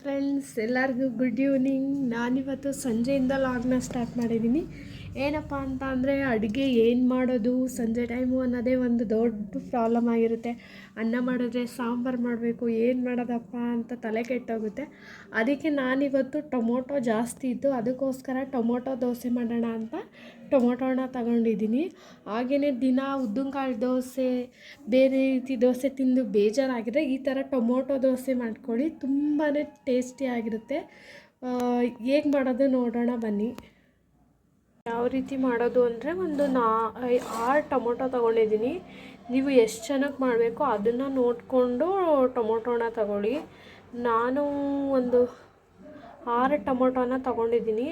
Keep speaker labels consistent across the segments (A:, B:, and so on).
A: Friends, ಎಲ್ಲರಿಗೂ good evening. ನಾನಿವತ್ತು ಸಂಜೆಯಿಂದ ಲಾಗ್ನ ಸ್ಟಾರ್ಟ್ ಮಾಡಿದ್ದೀನಿ. ಏನಪ್ಪ ಅಂತ ಅಂದರೆ, ಅಡುಗೆ ಏನು ಮಾಡೋದು ಸಂಜೆ ಟೈಮು ಅನ್ನೋದೇ ಒಂದು ದೊಡ್ಡ ಪ್ರಾಬ್ಲಮ್ ಆಗಿರುತ್ತೆ. ಅನ್ನ ಮಾಡಿದ್ರೆ ಸಾಂಬಾರು ಮಾಡಬೇಕು, ಏನು ಮಾಡೋದಪ್ಪ ಅಂತ ತಲೆ ಕೆಟ್ಟೋಗುತ್ತೆ. ಅದಕ್ಕೆ ನಾನಿವತ್ತು ಟೊಮೊಟೊ ಜಾಸ್ತಿ ಇತ್ತು, ಅದಕ್ಕೋಸ್ಕರ ಟೊಮೊಟೊ ದೋಸೆ ಮಾಡೋಣ ಅಂತ ಟೊಮೊಟೊನ ತಗೊಂಡಿದ್ದೀನಿ. ಹಾಗೆಯೇ ದಿನ ಉದ್ದಿನಕಾಳು ದೋಸೆ, ಬೇರೆ ರೀತಿ ದೋಸೆ ತಿಂದು ಬೇಜಾರಾಗಿದ್ರೆ ಈ ಥರ ಟೊಮೊಟೊ ದೋಸೆ ಮಾಡ್ಕೊಳ್ಳಿ, ತುಂಬಾ ಟೇಸ್ಟಿಯಾಗಿರುತ್ತೆ. ಹೇಗೆ ಮಾಡೋದು ನೋಡೋಣ ಬನ್ನಿ. ಯಾವ ರೀತಿ ಮಾಡೋದು ಅಂದರೆ, ಒಂದು 6 ಟೊಮೊಟೊ ತೊಗೊಂಡಿದ್ದೀನಿ. ನೀವು ಎಷ್ಟು ಜನಕ್ಕೆ ಮಾಡಬೇಕು ಅದನ್ನು ನೋಡಿಕೊಂಡು ಟೊಮೊಟೊನ ತಗೊಳ್ಳಿ. ನಾನು ಒಂದು 6 ಟೊಮೊಟೊನ ತೊಗೊಂಡಿದ್ದೀನಿ.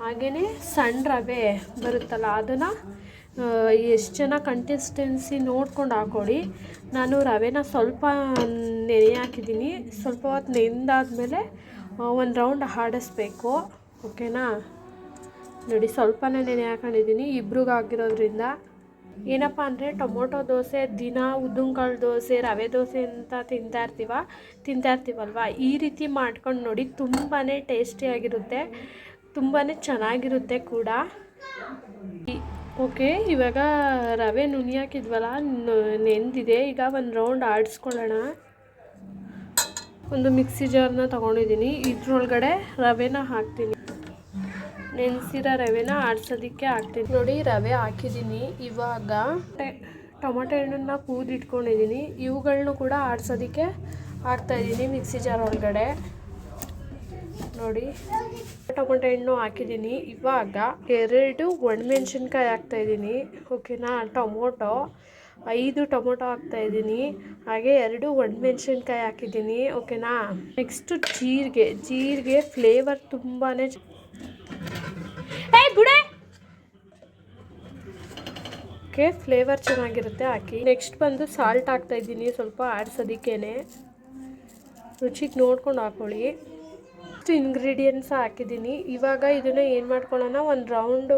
A: ಹಾಗೆಯೇ ಸಣ್ಣ ರವೆ ಬರುತ್ತಲ್ಲ, ಅದನ್ನು ಎಷ್ಟು ಜನ ಕನ್ಸಿಸ್ಟೆನ್ಸಿ ನೋಡ್ಕೊಂಡು ಹಾಕ್ಕೊಳ್ಳಿ. ನಾನು ರವೆನ ಸ್ವಲ್ಪ ನೆನೆ ಹಾಕಿದ್ದೀನಿ. ಸ್ವಲ್ಪ ಹೊತ್ತು ನೆಂದಾದಮೇಲೆ ಒಂದು ರೌಂಡ್ ಆಡಿಸ್ಬೇಕು, ಓಕೆನಾ. ನೋಡಿ, ಸ್ವಲ್ಪನೇ ನೆನೆ ಹಾಕೊಂಡಿದ್ದೀನಿ, ಇಬ್ರಿಗೆ ಆಗಿರೋದ್ರಿಂದ. ಏನಪ್ಪ ಅಂದರೆ, ಟೊಮೊಟೊ ದೋಸೆ ದಿನ ಉದ್ದಿನಕಾಳು ದೋಸೆ, ರವೆ ದೋಸೆ ಅಂತ ತಿಂತಾ ಇರ್ತೀವಲ್ವ, ಈ ರೀತಿ ಮಾಡ್ಕೊಂಡು ನೋಡಿ, ತುಂಬಾ ಟೇಸ್ಟಿಯಾಗಿರುತ್ತೆ, ತುಂಬಾ ಚೆನ್ನಾಗಿರುತ್ತೆ ಕೂಡ. ಓಕೆ, ಇವಾಗ ರವೆ ನುಣ್ಣಿ ಹಾಕಿದ್ವಲ್ಲ, ನೆಂದಿದೆ. ಈಗ ಒಂದು ರೌಂಡ್ ಆಡಿಸ್ಕೊಳ್ಳೋಣ. ಒಂದು ಮಿಕ್ಸಿ ಜಾರ್ನ ತೊಗೊಂಡಿದ್ದೀನಿ, ಇದ್ರೊಳಗಡೆ ರವೆನ ಹಾಕ್ತೀನಿ. ನೆನೆಸಿರೋ ರವೆನ ಆಡ್ಸೋದಕ್ಕೆ ಹಾಕ್ತೀನಿ. ನೋಡಿ, ರವೆ ಹಾಕಿದ್ದೀನಿ. ಇವಾಗ ಟೊಮೊಟೊ ಹಣ್ಣನ್ನು ಕೂದಿಟ್ಕೊಂಡಿದ್ದೀನಿ, ಇವುಗಳನ್ನೂ ಕೂಡ ಆಡ್ಸೋದಕ್ಕೆ ಹಾಕ್ತಾಯಿದ್ದೀನಿ ಮಿಕ್ಸಿ ಜಾರ್ ಒಳಗಡೆ. ನೋಡಿ, ಟೊಮೊಟೊ ಹಣ್ಣು ಹಾಕಿದ್ದೀನಿ. ಇವಾಗ 2 ಒಣಮೆಣ್ಸಿನ್ಕಾಯಿ ಹಾಕ್ತಾಯಿದ್ದೀನಿ, ಓಕೆನಾ. 5 ಟೊಮೊಟೊ ಹಾಕ್ತಾಯಿದ್ದೀನಿ, ಹಾಗೆ 2 ಒಣಮೆಣ್ಸಿನ್ಕಾಯಿ ಹಾಕಿದ್ದೀನಿ, ಓಕೆನಾ. ನೆಕ್ಸ್ಟು ಜೀರಿಗೆ ಫ್ಲೇವರ್ ತುಂಬಾ ಓಕೆ, ಫ್ಲೇವರ್ ಚೆನ್ನಾಗಿರುತ್ತೆ, ಹಾಕಿ. ನೆಕ್ಸ್ಟ್ ಬಂದು ಸಾಲ್ಟ್ ಹಾಕ್ತಾಯಿದ್ದೀನಿ, ಸ್ವಲ್ಪ ಆಡ್ಸೋದಕ್ಕೇನೆ, ರುಚಿಗೆ ನೋಡ್ಕೊಂಡು ಹಾಕ್ಕೊಳ್ಳಿ. ಇಷ್ಟು ಇಂಗ್ರೀಡಿಯೆಂಟ್ಸ್ ಹಾಕಿದ್ದೀನಿ. ಇವಾಗ ಇದನ್ನು ಏನು ಮಾಡ್ಕೊಳ್ಳೋಣ, ಒಂದು ರೌಂಡು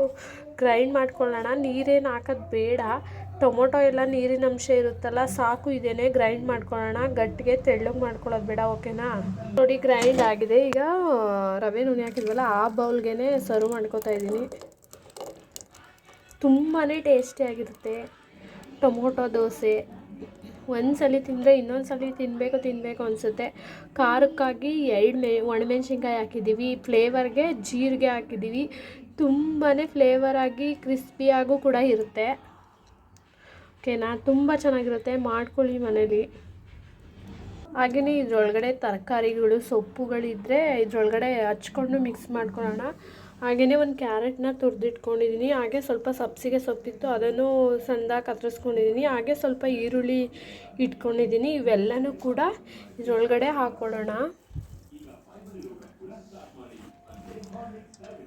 A: ಗ್ರೈಂಡ್ ಮಾಡ್ಕೊಳ್ಳೋಣ. ನೀರೇನು ಹಾಕೋದು ಬೇಡ, ಟೊಮೊಟೊ ಎಲ್ಲ ನೀರಿನ ಅಂಶ ಇರುತ್ತಲ್ಲ, ಸಾಕು. ಇದೇನೆ ಗ್ರೈಂಡ್ ಮಾಡ್ಕೊಳ್ಳೋಣ, ಗಟ್ಟಿಗೆ ತೆಳ್ಳಗೆ ಮಾಡ್ಕೊಳ್ಳೋದು ಬೇಡ, ಓಕೆನಾ. ನೋಡಿ, ಗ್ರೈಂಡ್ ಆಗಿದೆ. ಈಗ ರವೆ ನುಣ್ಣಿ ಹಾಕಿದ್ವಲ್ಲ, ಆ ಬೌಲ್ಗೆ ಸರ್ವ್ ಮಾಡ್ಕೊತಾ ಇದ್ದೀನಿ. ತುಂಬಾ ಟೇಸ್ಟಿಯಾಗಿರುತ್ತೆ ಟೊಮೊಟೊ ದೋಸೆ. ಒಂದ್ಸಲ ತಿಂದರೆ ಇನ್ನೊಂದು ತಿನ್ನಬೇಕು ಅನಿಸುತ್ತೆ. ಖಾರಕ್ಕಾಗಿ 2 ಒಣಮೆಣ್ಸಿನ್ಕಾಯಿ ಹಾಕಿದ್ದೀವಿ, ಫ್ಲೇವರ್ಗೆ ಜೀರಿಗೆ ಹಾಕಿದ್ದೀವಿ. ತುಂಬಾ ಫ್ಲೇವರಾಗಿ ಕ್ರಿಸ್ಪಿಯಾಗೂ ಕೂಡ ಇರುತ್ತೆ, ಓಕೆನಾ. ತುಂಬ ಚೆನ್ನಾಗಿರುತ್ತೆ, ಮಾಡ್ಕೊಳ್ಳಿ ಮನೇಲಿ. ಹಾಗೆಯೇ ಇದರೊಳಗಡೆ ತರಕಾರಿಗಳು, ಸೊಪ್ಪುಗಳಿದ್ದರೆ ಇದರೊಳಗಡೆ ಹಚ್ಕೊಂಡು ಮಿಕ್ಸ್ ಮಾಡ್ಕೊಳ್ಳೋಣ. ಹಾಗೆಯೇ ಒಂದು ಕ್ಯಾರೆಟ್ನ ತುರಿದಿಟ್ಕೊಂಡಿದ್ದೀನಿ, ಹಾಗೆ ಸ್ವಲ್ಪ ಸಬ್ಸಿಗೆ ಸೊಪ್ಪಿತ್ತು, ಅದನ್ನು ಸಣ್ಣದಾಗಿ ಕತ್ತರಿಸ್ಕೊಂಡಿದ್ದೀನಿ. ಹಾಗೆ ಸ್ವಲ್ಪ ಈರುಳ್ಳಿ ಇಟ್ಕೊಂಡಿದ್ದೀನಿ. ಇವೆಲ್ಲನೂ ಕೂಡ ಇದರೊಳಗಡೆ ಹಾಕ್ಕೊಳ್ಳೋಣ.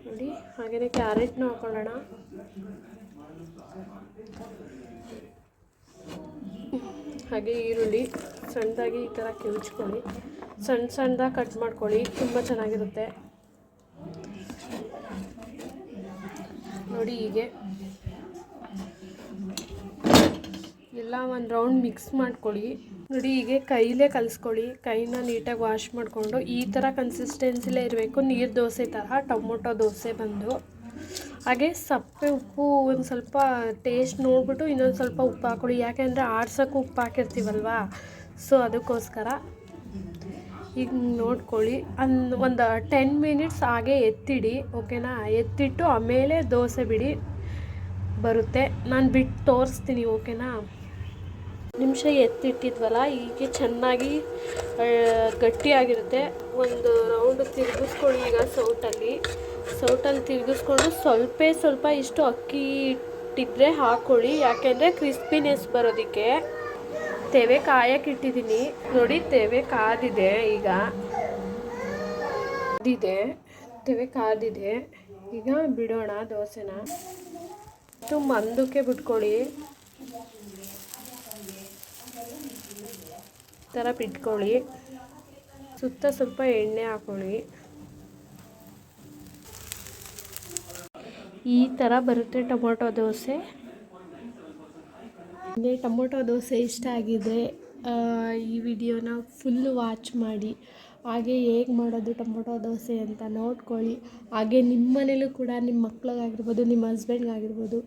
A: ನೋಡಿ, ಹಾಗೆಯೇ ಕ್ಯಾರೆಟ್ನ ಹಾಕ್ಕೊಳ್ಳೋಣ. ಹಾಗೆ ಈರುಳ್ಳಿ ಸಣ್ಣದಾಗಿ ಈ ಥರ ಕಿವುಚ್ಕೊಳ್ಳಿ, ಸಣ್ಣದಾಗಿ ಕಟ್ ಮಾಡ್ಕೊಳ್ಳಿ, ತುಂಬ ಚೆನ್ನಾಗಿರುತ್ತೆ. ನೋಡಿ, ಹೀಗೆ ಎಲ್ಲ ಒಂದು ರೌಂಡ್ ಮಿಕ್ಸ್ ಮಾಡ್ಕೊಳ್ಳಿ. ನೋಡಿ, ಹೀಗೆ ಕೈಲೇ ಕಲಿಸ್ಕೊಳ್ಳಿ, ಕೈನ ನೀಟಾಗಿ ವಾಶ್ ಮಾಡಿಕೊಂಡು. ಈ ಥರ ಕನ್ಸಿಸ್ಟೆನ್ಸಿಲೇ ಇರಬೇಕು, ನೀರು ದೋಸೆ ಥರ ಟೊಮೊಟೊ ದೋಸೆ ಬಂದು. ಹಾಗೆ ಸಪ್ಪೆ ಉಪ್ಪು ಒಂದು ಸ್ವಲ್ಪ ಟೇಸ್ಟ್ ನೋಡಿಬಿಟ್ಟು ಇನ್ನೊಂದು ಸ್ವಲ್ಪ ಉಪ್ಪು ಹಾಕ್ಕೊಳ್ಳಿ, ಯಾಕೆಂದರೆ ಆಡ್ಸೋಕ್ಕೂ ಉಪ್ಪು ಹಾಕಿರ್ತೀವಲ್ವ, ಸೊ ಅದಕ್ಕೋಸ್ಕರ. ಈಗ ನೋಡ್ಕೊಳ್ಳಿ, ಒಂದು 10 ಮಿನಿಟ್ಸ್ ಹಾಗೆ ಎತ್ತಿಡಿ, ಓಕೆನಾ. ಎತ್ತಿಟ್ಟು ಆಮೇಲೆ ದೋಸೆ ಬಿಡಿ, ಬರುತ್ತೆ. ನಾನು ಬಿಟ್ಟು ತೋರಿಸ್ತೀನಿ, ಓಕೆನಾ. ನಿಮಿಷ ಎತ್ತಿಟ್ಟಿದ್ವಲ್ಲ, ಹೀಗೆ ಚೆನ್ನಾಗಿ ಗಟ್ಟಿಯಾಗಿರುತ್ತೆ. ಒಂದು ರೌಂಡ್ ತಿರುಗಿಸ್ಕೊಳ್ಳಿ. ಈಗ ಸೌಟಲ್ಲಿ ತಿರುಗಿಸ್ಕೊಂಡು ಸ್ವಲ್ಪ ಇಷ್ಟು ಅಕ್ಕಿ ಇಟ್ಟಿದ್ರೆ ಹಾಕ್ಕೊಳ್ಳಿ, ಯಾಕೆಂದರೆ ಕ್ರಿಸ್ಪಿನೆಸ್ ಬರೋದಕ್ಕೆ. ತೆವೆ ಕಾಯಕ್ಕೆ ಇಟ್ಟಿದ್ದೀನಿ. ನೋಡಿ, ತೆವೆ ಕಾದಿದೆ. ಈಗ ತೆವೆ ಕಾದಿದೆ. ಈಗ ಬಿಡೋಣ ದೋಸೆನ. ಮಂದಕ್ಕೆ ಬಿಟ್ಕೊಳ್ಳಿ, ಈ ಥರ ಬಿಟ್ಕೊಳ್ಳಿ. ಸುತ್ತ ಸ್ವಲ್ಪ ಎಣ್ಣೆ ಹಾಕ್ಕೊಳ್ಳಿ, ಈ ಥರ ಬರುತ್ತೆ ಟೊಮೊಟೊ ದೋಸೆ. ನಿಮಗೆ ಟೊಮೊಟೊ ದೋಸೆ ಇಷ್ಟ ಆಗಿದ್ರೆ ಈ ವಿಡಿಯೋನ ಫುಲ್ಲು ವಾಚ್ ಮಾಡಿ. ಹಾಗೆ ಹೇಗೆ ಮಾಡೋದು ಟೊಮೊಟೊ ದೋಸೆ ಅಂತ ನೋಡ್ಕೊಳ್ಳಿ. ಹಾಗೆ ನಿಮ್ಮ ಮನೇಲೂ ಕೂಡ ನಿಮ್ಮ ಮಕ್ಳಿಗಾಗಿರ್ಬೋದು, ನಿಮ್ಮ ಹಸ್ಬೆಂಡ್ಗಾಗಿರ್ಬೋದು,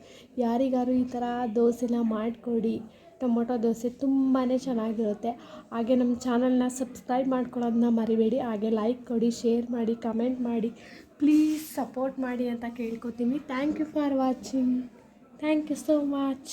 A: ಯಾರಿಗಾರು ಈ ಥರ ದೋಸೆನ ಮಾಡಿಕೊಡಿ. ಟೊಮೊಟೊ ದೋಸೆ ತುಂಬಾ ಚೆನ್ನಾಗಿರುತ್ತೆ. ಹಾಗೆ ನಮ್ಮ ಚಾನಲ್ನ ಸಬ್ಸ್ಕ್ರೈಬ್ ಮಾಡ್ಕೊಳ್ಳೋದನ್ನ ಮರಿಬೇಡಿ. ಹಾಗೆ ಲೈಕ್ ಕೊಡಿ, ಶೇರ್ ಮಾಡಿ, ಕಮೆಂಟ್ ಮಾಡಿ, ಪ್ಲೀಸ್ ಸಪೋರ್ಟ್ ಮಾಡಿ ಅಂತ ಕೇಳ್ಕೊತೀನಿ. Thank you for watching. Thank you so much.